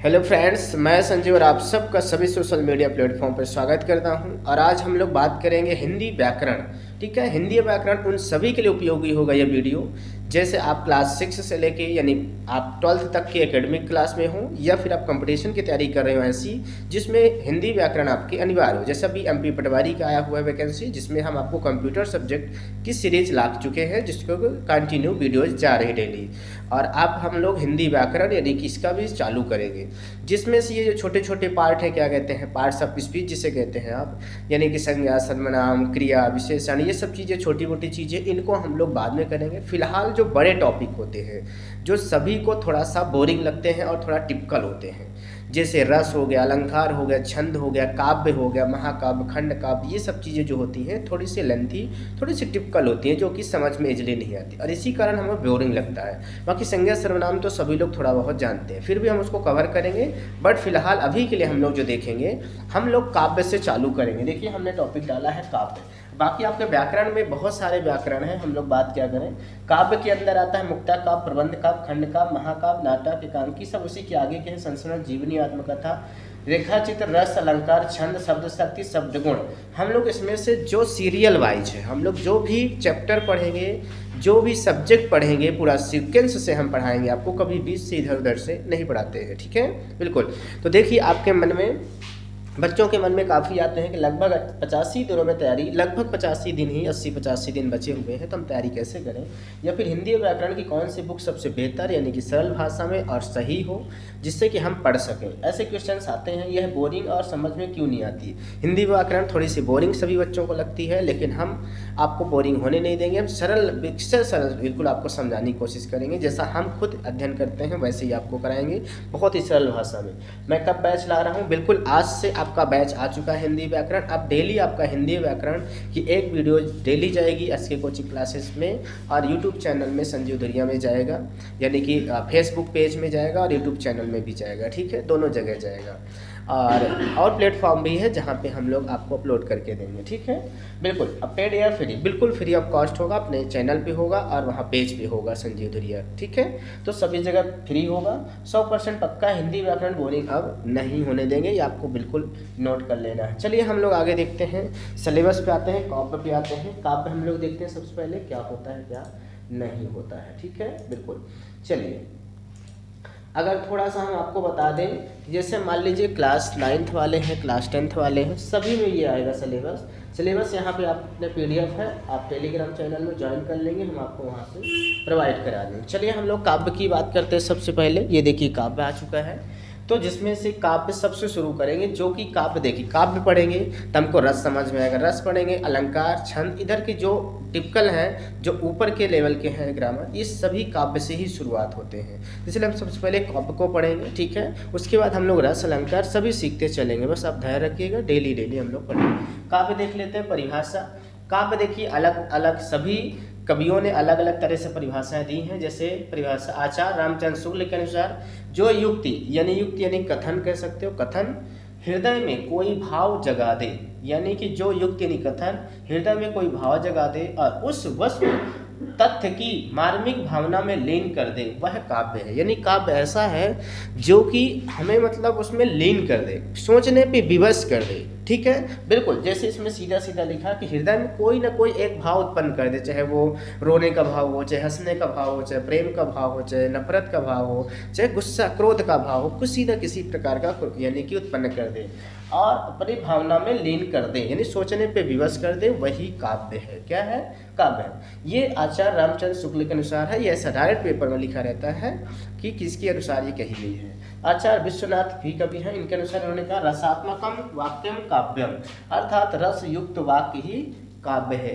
Hello friends, मैं संजीव और आप सबका सभी सोशल मीडिया प्लेटफॉर्म पर स्वागत करता हूं। और आज हम लोग बात करेंगे हिंदी व्याकरण। ठीक है, हिंदी व्याकरण उन सभी के लिए उपयोगी होगा यह वीडियो, जैसे आप क्लास 6 से लेके यानी आप 12th तक की एकेडमिक क्लास में हो या फिर आप कंपटीशन की तैयारी कर रहे हो ऐसी जिसमें हिंदी व्याकरण आपकी अनिवार्य हो। जैसे अभी MP पटवारी का आया हुआ है वैकेंसी, जिसमें हम आपको कंप्यूटर सब्जेक्ट की सीरीज ला चुके हैं, जिसको कंटिन्यू वीडियोज जा रही डेली। और अब हम लोग हिंदी व्याकरण यानी कि इसका भी चालू करेंगे, जिसमें से ये जो छोटे छोटे पार्ट हैं, क्या कहते हैं, पार्ट्स ऑफ स्पीच जिसे कहते हैं आप, यानी कि संज्ञा, सर्वनाम, क्रिया, विशेषण, ये सब चीज़ें छोटी मोटी चीज़ें, इनको हम लोग बाद में करेंगे। फिलहाल जो बड़े टॉपिक होते हैं जो सभी को थोड़ा सा बोरिंग लगते हैं और थोड़ा टिपिकल होते हैं, जैसे रस हो गया, अलंकार हो गया, छंद हो गया, काव्य हो गया, महाकाव्य, खंड काव्य, ये सब चीज़ें जो होती हैं थोड़ी सी लेंथी, थोड़ी सी टिपिकल होती हैं, जो कि समझ में इजली नहीं आती और इसी कारण हमें बोरिंग लगता है। बाकी संज्ञा सर्वनाम तो सभी लोग थोड़ा बहुत जानते हैं, फिर भी हम उसको कवर करेंगे। बट फिलहाल अभी के लिए हम लोग जो देखेंगे, हम लोग काव्य से चालू करेंगे। देखिए, हमने टॉपिक डाला है काव्य। बाकी आपके व्याकरण में बहुत सारे व्याकरण हैं, हम लोग बात क्या करें। काव्य के अंदर आता है मुक्ता काव्य, प्रबंध काव्य, खंड काव्य, महाकाव्य, नाटक, एकांकी, सब उसी के आगे के हैं। संस्मरण, जीवनी, आत्मकथा, रेखा चित्र, रस, अलंकार, छंद, शब्द शक्ति, शब्द गुण। हम लोग इसमें से जो सीरियल वाइज है, हम लोग जो भी चैप्टर पढ़ेंगे, जो भी सब्जेक्ट पढ़ेंगे, पूरा सीक्वेंस से हम पढ़ाएंगे आपको, कभी बीच से इधर उधर से नहीं पढ़ाते हैं। ठीक है, बिल्कुल। तो देखिए, आपके मन में, बच्चों के मन में काफ़ी आते हैं कि लगभग 85 दिनों में तैयारी, लगभग 85 दिन ही, 80-85 दिन बचे हुए हैं, तो हम तैयारी कैसे करें, या फिर हिंदी व्याकरण की कौन सी बुक सबसे बेहतर यानी कि सरल भाषा में और सही हो, जिससे कि हम पढ़ सकें। ऐसे क्वेश्चंस आते हैं, यह बोरिंग और समझ में क्यों नहीं आती। हिंदी व्याकरण थोड़ी सी बोरिंग सभी बच्चों को लगती है, लेकिन हम आपको बोरिंग होने नहीं देंगे। हम सरल बिल्कुल आपको समझाने की कोशिश करेंगे, जैसा हम खुद अध्ययन करते हैं वैसे ही आपको कराएंगे, बहुत ही सरल भाषा में। मैं कब बैच ला रहा हूँ, बिल्कुल आज से आपका बैच आ चुका है हिंदी व्याकरण। अब डेली आपका हिंदी व्याकरण की एक वीडियो डेली जाएगी SK कोचिंग क्लासेस में, और यूट्यूब चैनल में संजीव धुरिया में जाएगा, यानी कि फेसबुक पेज में जाएगा और यूट्यूब चैनल में भी जाएगा। ठीक है, दोनों जगह जाएगा। और प्लेटफॉर्म भी है जहाँ पे हम लोग आपको अपलोड करके देंगे। ठीक है, बिल्कुल। अब पेड या फ्री, बिल्कुल फ्री ऑफ कॉस्ट होगा, अपने चैनल पे होगा और वहाँ पेज पे होगा संजीव धुरिया। ठीक है, तो सभी जगह फ्री होगा, 100% पक्का। हिंदी व्याकरण बोरिंग अब नहीं होने देंगे, ये आपको बिल्कुल नोट कर लेना है। चलिए हम लोग आगे देखते हैं, सिलेबस पे आते हैं, काव्य पे आते हैं। काव्य हम लोग देखते हैं सबसे पहले क्या होता है क्या नहीं होता है। ठीक है, बिल्कुल। चलिए, अगर थोड़ा सा हम आपको बता दें, जैसे मान लीजिए क्लास 9th वाले हैं, क्लास 10th वाले हैं, सभी में ये आएगा सिलेबस यहाँ पे आप अपने PDF है, आप टेलीग्राम चैनल में ज्वाइन कर लेंगे, हम आपको वहाँ से प्रोवाइड करा देंगे। चलिए हम लोग काव्य की बात करते हैं सबसे पहले। ये देखिए काव्य आ चुका है, तो जिसमें से काव्य सबसे शुरू करेंगे, जो कि काव्य, देखिए काव्य पढ़ेंगे तो हमको रस समझ में आएगा, रस पढ़ेंगे, अलंकार, छंद, इधर की जो टिपिकल हैं, जो ऊपर के लेवल के हैं ग्रामर, ये सभी काव्य से ही शुरुआत होते हैं, इसलिए हम सबसे पहले काव्य को पढ़ेंगे। ठीक है, उसके बाद हम लोग रस, अलंकार सभी सीखते चलेंगे, बस आप धैर्य रखिएगा, डेली हम लोग पढ़ेंगे। काव्य देख लेते हैं, परिभाषा। काव्य देखिए अलग अलग सभी कवियों ने अलग अलग तरह से परिभाषाएं दी हैं। जैसे परिभाषा आचार्य रामचंद्र शुक्ल के अनुसार, जो युक्ति यानी कथन कह सकते हो, कथन हृदय में कोई भाव जगा दे, यानी कि जो युक्ति यानी कथन हृदय में कोई भाव जगा दे और उस वस्तु तथ्य की मार्मिक भावना में लीन कर दे, वह काव्य है। यानी काव्य ऐसा है जो कि हमें मतलब उसमें लीन कर दे, सोचने पे विवश कर दे। ठीक है, बिल्कुल। जैसे इसमें सीधा सीधा लिखा कि हृदय में कोई ना कोई एक भाव उत्पन्न कर दे, चाहे वो रोने का भाव हो, चाहे हंसने का भाव हो, चाहे प्रेम का भाव हो, चाहे नफरत का भाव हो, चाहे गुस्सा क्रोध का भाव हो, किसी न किसी प्रकार का यानी कि उत्पन्न कर दे और अपनी भावना में लीन कर दे, यानी सोचने पे विवश कर दे, वही काव्य है। क्या है? काव्य है। ये आचार्य रामचंद्र शुक्ल के अनुसार है, ये ऐसा डायरेक्ट पेपर में लिखा रहता है कि किसके अनुसार ये कही गई है। आचार्य विश्वनाथ भी कवि हैं, इनके अनुसार उन्होंने कहा रसात्मकम वाक्यम काव्यम, अर्थात रस युक्त वाक्य ही काव्य है।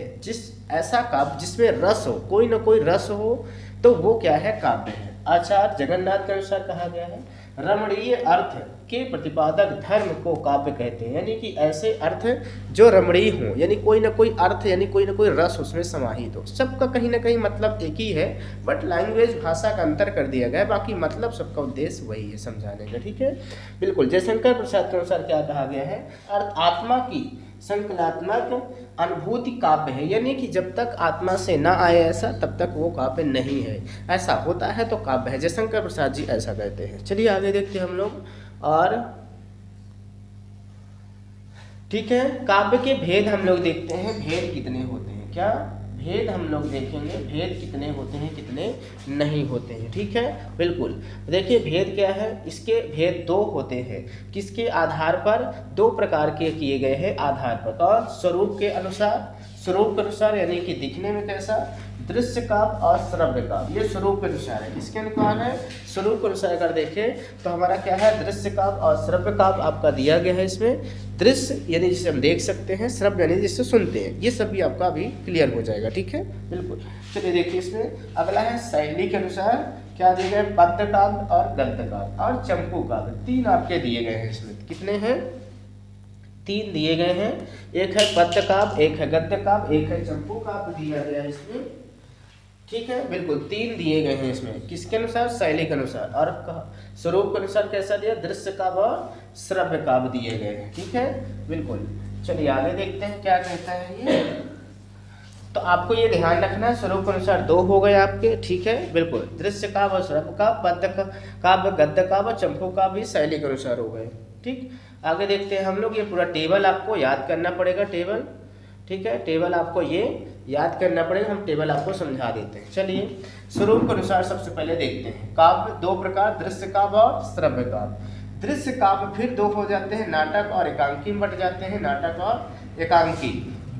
ऐसा काव्य जिसमें रस हो, कोई ना कोई रस हो, तो वो क्या है? काव्य है। आचार्य जगन्नाथ के अनुसार कहा गया है रमणीय अर्थ के प्रतिपादक धर्म को काव्य कहते हैं। यानी कि ऐसे अर्थ जो रमणीय हों, यानी कोई ना कोई अर्थ, यानी कोई ना कोई रस उसमें समाहित हो। सबका कहीं ना कहीं मतलब एक ही है, बट लैंग्वेज भाषा का अंतर कर दिया गया है, बाकी मतलब सबका उद्देश्य वही है समझाने का। ठीक है, बिल्कुल। जयशंकर प्रसाद के अनुसार क्या कहा गया है, अर्थ आत्मा की संकलात्मक अनुभूति काव्य है। यानी कि जब तक आत्मा से ना आए ऐसा, तब तक वो काव्य नहीं है। ऐसा होता है तो काव्य है। जयशंकर प्रसाद जी ऐसा कहते हैं। चलिए आगे देखते हैं हम लोग। और ठीक है, काव्य के भेद हम लोग देखते हैं, भेद कितने होते हैं। क्या भेद हम लोग देखेंगे, भेद कितने होते हैं कितने नहीं होते हैं। ठीक है, बिल्कुल। देखिए भेद क्या है, इसके भेद दो होते हैं। किसके आधार पर, दो प्रकार के किए गए हैं आधार पर। और स्वरूप के अनुसार, स्वरूप के अनुसार यानी कि दिखने में कैसा, दृश्य काव्य और श्रव्य काव्य, ये स्वरूप के अनुसार है। किसके अनुसार है, स्वरूप के अनुसार अगर देखें तो हमारा क्या है, दृश्य काव्य और श्रव्य काव्य आपका दिया गया है। इसमें दृश्य यानी जिसे हम देख सकते हैं, श्रव्य यानी जिससे सुनते हैं, ये सब भी आपका अभी क्लियर हो जाएगा। ठीक है, बिल्कुल। चलिए देखिए इसमें अगला है शैली के अनुसार क्या दिए गए, पद्य काव्य और गद्य काव्य और चंपू काव्य, तीन आपके दिए गए हैं। इसमें कितने हैं, तीन दिए गए हैं। एक है पद्य काव्य, एक है गद्य काव्य, एक है चंपू काव्य दिया गया है इसमें। ठीक है, बिल्कुल, तीन दिए गए हैं इसमें। किसके अनुसार, शैली के अनुसार। और स्वरूप के अनुसार कैसा दिया, दृश्य काव्य और श्रव्य काव्य दिए गए हैं। ठीक है, बिल्कुल। चलिए आगे देखते हैं क्या कहता है ये। तो आपको ये ध्यान रखना है, स्वरूप के अनुसार दो हो गए आपके। ठीक है, बिल्कुल, दृश्य काव्य और श्रव्य काव्य, पद्य काव्य, गद्य काव्य, चंपू काव्य भी शैली के अनुसार हो गए। ठीक, आगे देखते हैं हम लोग। ये पूरा टेबल आपको याद करना पड़ेगा, टेबल। ठीक है, टेबल आपको ये याद करना पड़ेगा, हम टेबल आपको समझा देते हैं। चलिए स्वरूप के अनुसार सबसे पहले देखते हैं। काव्य दो प्रकार, दृश्य काव्य और श्रव्य काव्य। दृश्य काव्य फिर दो हो जाते हैं, नाटक और एकांकी में बट जाते हैं, नाटक और एकांकी।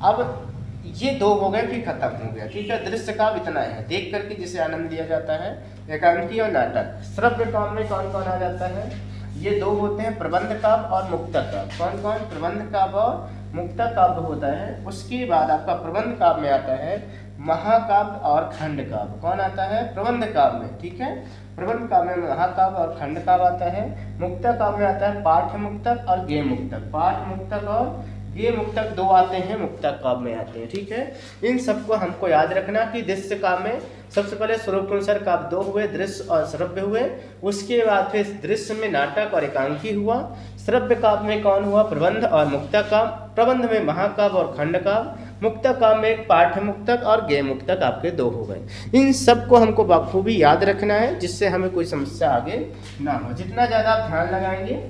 अब ये दो हो गए, फिर खत्म हो गया। ठीक है, दृश्य काव्य इतना है देख करके जिसे आनंद दिया जाता है, एकांकी और नाटक। श्रव्य काव्य में कौन कौन आ जाता है, ये दो होते हैं, प्रबंध काव्य और मुक्तक काव्य। कौन कौन, प्रबंध काव्य और मुक्तक काव्य होता है। उसके बाद आपका प्रबंध काव्य में आता है महाकाव्य और खंड काव्य। कौन आता है, प्रबंध काव्य में। ठीक है, प्रबंध काव्य में महाकाव्य और खंड काव्य आता है। मुक्तक काव्य में आता है पाठ्य मुक्तक और गेय मुक्तक। पाठ मुक्तक और गेय मुक्तक दो आते हैं, मुक्तक काव्य में आते हैं। ठीक है, इन सबको हमको याद रखना कि दृश्य काव्य में सबसे पहले स्वरूप के अनुसार काव्य दो हुए, दृश्य और श्रव्य हुए। उसके बाद फिर दृश्य में नाटक और एकांकी हुआ। श्रव्य काव्य में कौन हुआ, प्रबंध और मुक्तक काव्य। प्रबंध में महाकाव्य और खंड काव्य। मुक्तक काव्य में पाठ्य मुक्तक और गेय मुक्तक आपके दो हो गए। इन सबको हमको बखूबी याद रखना है, जिससे हमें कोई समस्या आगे ना हो। जितना ज़्यादा आप ध्यान लगाएंगे,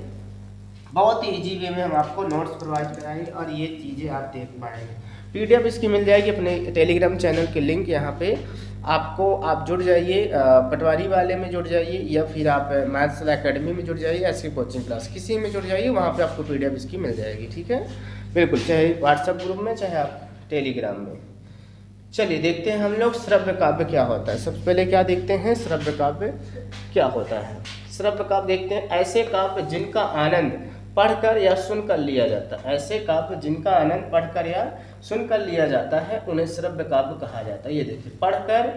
बहुत ही इजी वे में हम आपको नोट्स प्रोवाइड कराएंगे और ये चीज़ें आप देख पाएंगे। पीडीएफ इसकी मिल जाएगी अपने टेलीग्राम चैनल के लिंक यहाँ पे आपको, आप जुड़ जाइए, पटवारी वाले में जुड़ जाइए या फिर आप मैथ्स एकेडमी में जुड़ जाइए, ऐसी कोचिंग क्लास किसी में जुड़ जाइए, वहाँ पे आपको पीडीएफ इसकी मिल जाएगी। ठीक है, बिल्कुल, चाहे व्हाट्सएप ग्रुप में चाहे आप टेलीग्राम में। चलिए देखते हैं हम लोग श्रव्य काव्य क्या होता है। सबसे पहले क्या देखते हैं, श्रव्य काव्य क्या होता है। श्रव्य काव्य देखते हैं, ऐसे काव्य जिनका आनंद पढ़कर या सुनकर लिया जाता है। ऐसे काव्य जिनका आनंद पढ़कर या सुनकर लिया जाता है उन्हें श्रव्य काव्य कहा जाता है। ये देखिए, पढ़कर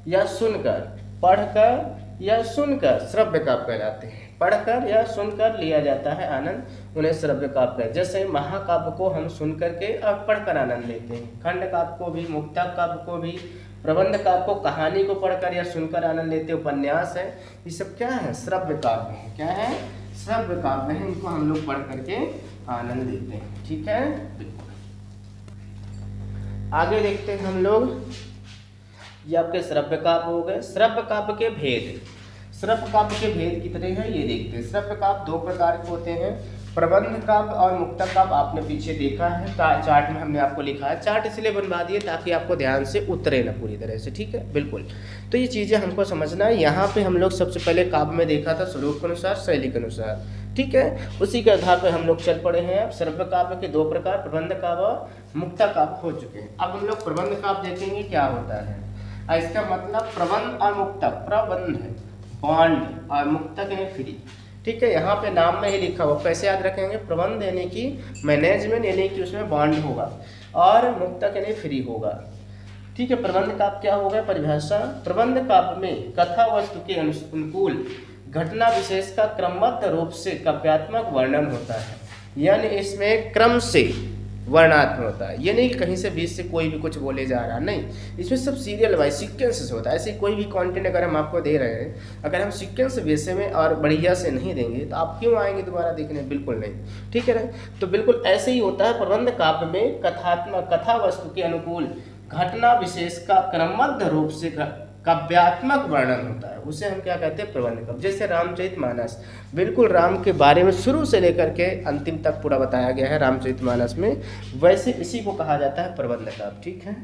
या सुनकर, पढ़कर या सुनकर श्रव्य काव्य कहलाते हैं। पढ़कर या सुनकर लिया जाता है आनंद, उन्हें श्रव्य काव्य। जैसे महाकाव्य को हम सुन करके और पढ़कर आनंद लेते हैं, खंड काव्य को भी, मुक्तक काव्य को भी, प्रबंध काव्य को कहानी को पढ़कर या सुनकर आनंद लेते, उपन्यास है, ये सब क्या है, श्रव्य काव्य है। क्या है, श्रव्य काव्य है, इनको हम लोग पढ़ करके आनंद लेते हैं। ठीक है, आगे देखते हैं हम लोग। ये आपके श्रव्य काव्य हो गए। श्रव्य काव्य के भेद, श्रव्य काव्य के भेद कितने हैं ये देखते हैं। श्रव्य काव्य दो प्रकार के होते हैं, प्रबंध काव्य और मुक्तक काव्य। आपने पीछे देखा है, चार्ट में हमने आपको लिखा है। चार्ट इसलिए बनवा दिए ताकि आपको ध्यान से उतरे ना पूरी तरह से। ठीक है, बिल्कुल। तो ये चीज़ें हमको समझना है। यहाँ पे हम लोग सबसे पहले काव्य में देखा था स्वरूप के अनुसार, शैली के अनुसार। ठीक है, उसी के आधार पर हम लोग चल पड़े हैं। अब श्रव्य काव्य के दो प्रकार, प्रबंध काव्य और मुक्तक काव्य हो चुके हैं। अब हम लोग प्रबंध काव्य देखेंगे क्या होता है। इसका मतलब प्रबंध और मुक्तक, प्रबंध है बॉन्ड और मुक्तक है फ्री। ठीक है, यहाँ पे नाम में ही लिखा हुआ, कैसे याद रखेंगे, प्रबंध यानी कि मैनेजमेंट यानी कि उसमें बॉन्ड होगा और मुक्तक यानी फ्री होगा। ठीक है, प्रबंध काव्य क्या होगा, परिभाषा। प्रबंध काव्य में कथा वस्तु के अनुकूल घटना विशेष का क्रमबद्ध रूप से काव्यात्मक वर्णन होता है, यानी इसमें क्रम से वर्णात्मक होता है। ये नहीं कि कहीं से बीच से कोई भी कुछ बोले जा रहा, नहीं, इसमें सब सीरियल वाइज सीक्वेंस से होता है। ऐसे कोई भी कंटेंट अगर हम आपको दे रहे हैं, अगर हम सीक्वेंस बेसे में और बढ़िया से नहीं देंगे तो आप क्यों आएंगे दोबारा देखने, बिल्कुल नहीं, ठीक है ना। तो बिल्कुल ऐसे ही होता है प्रबंध काव्य में कथात्मक कथा वस्तु के अनुकूल घटना विशेष का क्रमबद्ध रूप से काव्यात्मक वर्णन होता है, उसे हम क्या कहते हैं, प्रबंध काव्य। जैसे रामचरितमानस, बिल्कुल राम के बारे में शुरू से लेकर के अंतिम तक पूरा बताया गया है रामचरितमानस में, वैसे इसी को कहा जाता है प्रबंध काव्य, ठीक है।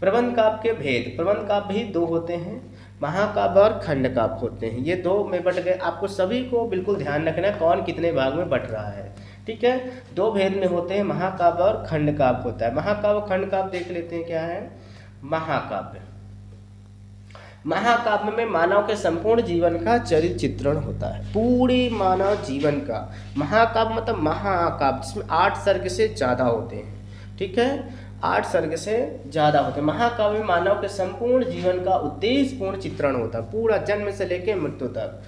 प्रबंध काव्य के भेद, प्रबंध काव्य भी दो होते हैं, महाकाव्य और खंड काव्य होते हैं। ये दो में बट गए, आपको सभी को बिल्कुल ध्यान रखना है कौन कितने भाग में बट रहा है, ठीक है। दो भेद में होते हैं, महाकाव्य और खंड काव्य होता है। महाकाव्य खंड काव्य देख लेते हैं क्या है। महाकाव्य, महाकाव्य में मानव के संपूर्ण जीवन का चरित्र चित्रण होता है, पूरे मानव जीवन का। महाकाव्य मतलब महाकाव्य जिसमें 8 सर्ग से ज़्यादा होते हैं, ठीक है, 8 सर्ग से ज़्यादा होते हैं। महाकाव्य में मानव के संपूर्ण जीवन का उद्देश्यपूर्ण चित्रण होता है, पूरा जन्म से लेकर मृत्यु तक।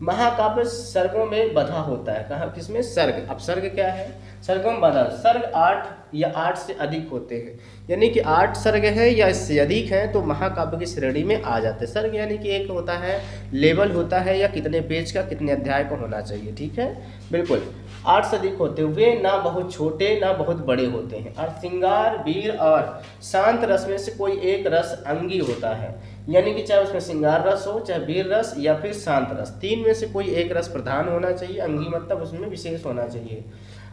महाकाव्य सर्गों में बधा होता है, कहाँ किसमें, सर्ग। अब सर्ग क्या है, सर्गों में बधा, सर्ग 8 या 8 से अधिक होते हैं, यानी कि 8 सर्ग है या इससे अधिक हैं तो महाकाव्य की श्रेणी में आ जाते हैं। सर्ग यानी कि एक होता है लेवल होता है या कितने पेज का कितने अध्याय का होना चाहिए, ठीक है, बिल्कुल। 8 से अधिक होते हुए ना बहुत छोटे ना बहुत बड़े होते हैं, और श्रृंगार, वीर और शांत रस में से कोई एक रस अंगी होता है, यानी कि चाहे उसमें श्रृंगार रस हो, चाहे वीर रस या फिर शांत रस, 3 में से कोई एक रस प्रधान होना चाहिए, अंगी मतलब उसमें विशेष होना चाहिए,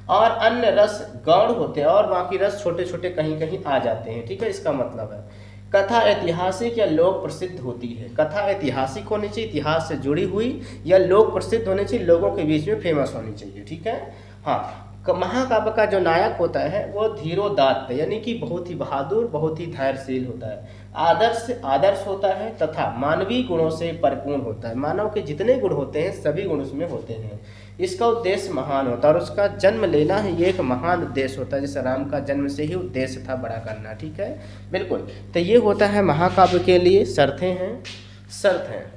और अन्य रस गौण होते हैं और बाकी रस छोटे छोटे कहीं कहीं आ जाते हैं, ठीक है। इसका मतलब है कथा ऐतिहासिक या लोक प्रसिद्ध होती है। कथा ऐतिहासिक होनी चाहिए, इतिहास से जुड़ी हुई, या लोक प्रसिद्ध होनी चाहिए, लोगों के बीच में फेमस होनी चाहिए, ठीक है। हाँ, महाकाव्य का जो नायक होता है वो धीरोदात्त, यानी कि बहुत ही बहादुर, बहुत ही धैर्यशील होता है, आदर्श होता है तथा मानवीय गुणों से परिपूर्ण होता है। मानव के जितने गुण होते हैं सभी गुण उसमें होते हैं। इसका उद्देश्य महान होता है और उसका जन्म लेना है, ये एक महान उद्देश्य होता है, जैसे राम का जन्म से ही उद्देश्य था बड़ा करना, ठीक है, बिल्कुल। तो ये होता है महाकाव्य के लिए शर्त हैं।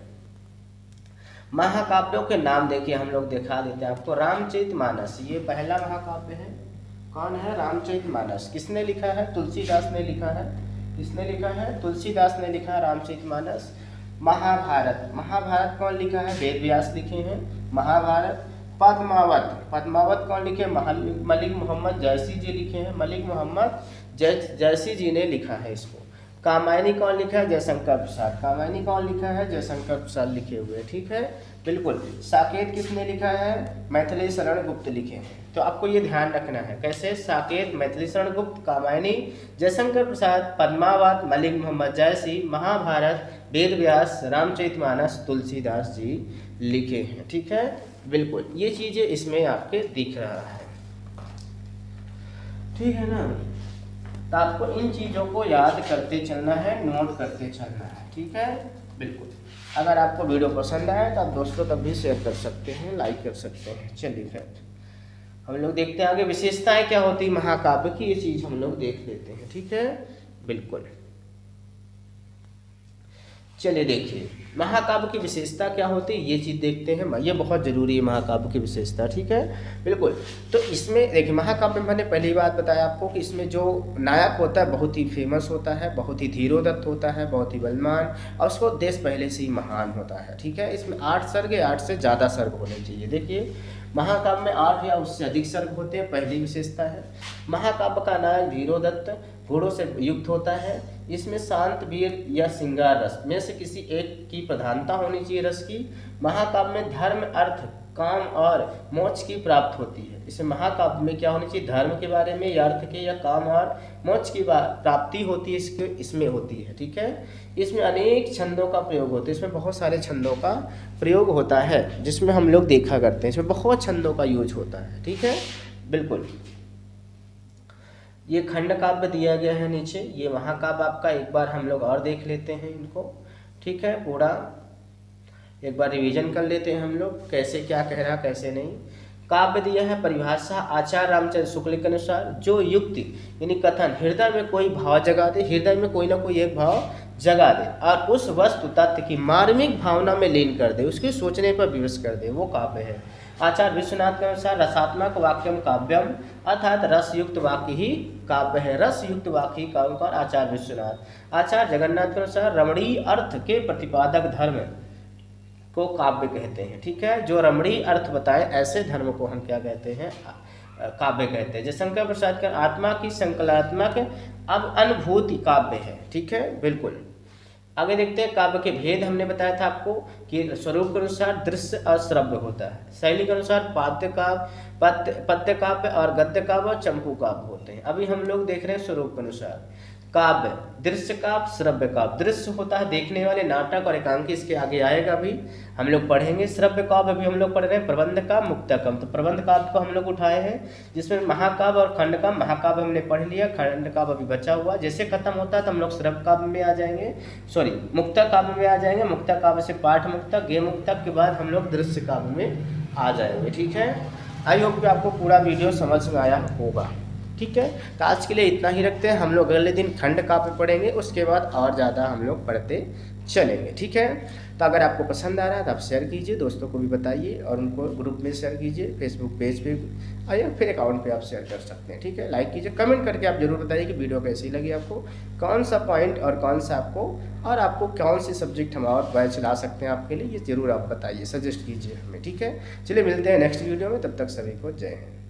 महाकाव्यों के नाम देखिए, हम लोग दिखा देते हैं आपको। रामचरितमानस, ये पहला महाकाव्य है। कौन है, रामचरितमानस। किसने लिखा है, तुलसीदास ने लिखा है। किसने लिखा है, तुलसीदास ने लिखा है रामचरितमानस। महाभारत कौन लिखा है, वेद व्यास लिखे हैं महाभारत। पद्मावत कौन लिखे, मलिक मोहम्मद जयसी जी लिखे हैं, मलिक मोहम्मद जयसी जी ने लिखा है इसको। कामायनी कौन लिखा है, जयशंकर प्रसाद। कामायनी कौन लिखा है, जयशंकर प्रसाद लिखे हुए, ठीक है, बिल्कुल। साकेत किसने लिखा है, मैथिली शरण गुप्त लिखे हैं। तो आपको ये ध्यान रखना है, कैसे, साकेत, मैथिली शरण गुप्त, कामायनी, जयशंकर प्रसाद, पद्मावत, मलिक मोहम्मद जयसी, महाभारत, वेद व्यास, रामचरितमानस तुलसीदास जी लिखे हैं, ठीक है, बिल्कुल। ये चीज़ें इसमें आपके दिख रहा है, ठीक है ना। तो आपको इन चीज़ों को याद करते चलना है, नोट करते चलना है, ठीक है, बिल्कुल। अगर आपको वीडियो पसंद आए तो आप दोस्तों तक भी शेयर कर सकते हैं, लाइक कर सकते हैं। चलिए फिर हम लोग देखते हैं आगे विशेषताएं क्या होती है महाकाव्य की, ये चीज़ हम लोग देख लेते हैं, ठीक है, बिल्कुल। चलिए देखिए महाकाव्य की विशेषता क्या होती है, ये चीज़ देखते हैं। ये बहुत ज़रूरी है महाकाव्य की विशेषता, ठीक है, बिल्कुल। तो इसमें देखिए महाकाव्य में मैंने पहली बात बताया आपको कि इसमें जो नायक होता है बहुत ही फेमस होता है, बहुत ही धीरोदत्त होता है, बहुत ही बलवान, और उसको उद्देश्य पहले से ही महान होता है, ठीक है। इसमें 8 सर्ग या 8 से ज़्यादा सर्ग होने चाहिए। देखिए महाकाव्य में 8 या उससे अधिक सर्ग होते हैं, पहली विशेषता है। महाकाव्य का नायक धीरोदत्त गुणों से युक्त होता है। इसमें शांत, वीर या श्रृंगार रस में से किसी एक की प्रधानता होनी चाहिए रस की। महाकाव्य में धर्म, अर्थ, काम और मोक्ष की प्राप्त होती है। इसमें महाकाव्य में क्या होनी चाहिए, धर्म के बारे में या अर्थ के या काम और मोक्ष की प्राप्ति होती है, इसमें होती है, ठीक है। इसमें अनेक छंदों का प्रयोग होता है, इसमें बहुत सारे छंदों का प्रयोग होता है जिसमें हम लोग देखा करते हैं, इसमें बहुत छंदों का यूज होता है, ठीक है, बिल्कुल। ये खंड काव्य दिया गया है नीचे, ये महाकाव्य आपका एक बार हम लोग और देख लेते हैं इनको, ठीक है, पूरा एक बार रिवीजन कर लेते हैं हम लोग कैसे क्या कह रहा कैसे नहीं। काव्य दिया है परिभाषा आचार्य रामचंद्र शुक्ल के अनुसार, जो युक्ति यानी कथन हृदय में कोई भाव जगा दे, हृदय में कोई ना कोई एक भाव जगा दे और उस वस्तु तथ्य की मार्मिक भावना में लीन कर दे, उसके सोचने पर विवश कर दे, वो काव्य है। आचार्य विश्वनाथ के अनुसार रसात्मक वाक्यम काव्यम, अर्थात रसयुक्त वाक्य ही काव्य है। रसयुक्त वाक्य ही काव्य का आचार्य विश्वनाथ। आचार्य जगन्नाथ के अनुसार रमणीय अर्थ के प्रतिपादक धर्म को काव्य कहते हैं। ठीक है, जो रमणीय अर्थ बताए ऐसे धर्म को हम क्या कहते हैं, काव्य कहते हैं। जयशंकर प्रसाद का आत्मा की संकलात्मक अब अनुभूति काव्य है। ठीक है, बिल्कुल। आगे देखते हैं काव्य के भेद। हमने बताया था आपको कि स्वरूप के अनुसार दृश्य और श्रव्य होता है, शैली के अनुसार पद्य काव्य और गद्य काव्य और चंपू काव्य होते हैं। अभी हम लोग देख रहे हैं स्वरूप के अनुसार काव्य, दृश्य काव्य, श्रव्य काव्य। दृश्य होता है देखने वाले नाटक और एकांकी, इसके आगे आएगा भी हम लोग पढ़ेंगे। श्रव्य काव्य भी हम लोग पढ़ रहे हैं, प्रबंध काव्य, मुक्ता काव्य। तो प्रबंध काव्य को हम लोग उठाए हैं, जिसमें महाकाव्य और खंड काव्य। महाकाव्य हमने पढ़ लिया, खंड काव्य अभी बचा हुआ। जैसे खत्म होता है तो हम लोग श्रव्य काव्य में आ जाएंगे, मुक्ता काव्य में आ जाएंगे। मुक्ता काव्य से पाठ मुक्तक, गे मुक्तक के बाद हम लोग दृश्य काव्य में आ जाएंगे। ठीक है, आई होप कि आपको पूरा वीडियो समझ में आया होगा। ठीक है, तो आज के लिए इतना ही रखते हैं। हम लोग अगले दिन खंड काव्य पढ़ेंगे, उसके बाद और ज़्यादा हम लोग पढ़ते चलेंगे। ठीक है, तो अगर आपको पसंद आ रहा है तो आप शेयर कीजिए, दोस्तों को भी बताइए और उनको ग्रुप में शेयर कीजिए, फेसबुक पेज पे या फिर अकाउंट पे आप शेयर कर सकते हैं। ठीक है, लाइक कीजिए, कमेंट करके आप जरूर बताइए कि वीडियो कैसी लगी आपको, कौन सा पॉइंट और कौन सा आपको कौन सी सब्जेक्ट हम और बैच ला सकते हैं आपके लिए, ये जरूर आप बताइए, सजेस्ट कीजिए हमें। ठीक है, चलिए मिलते हैं नेक्स्ट वीडियो में, तब तक सभी को जय हिंद।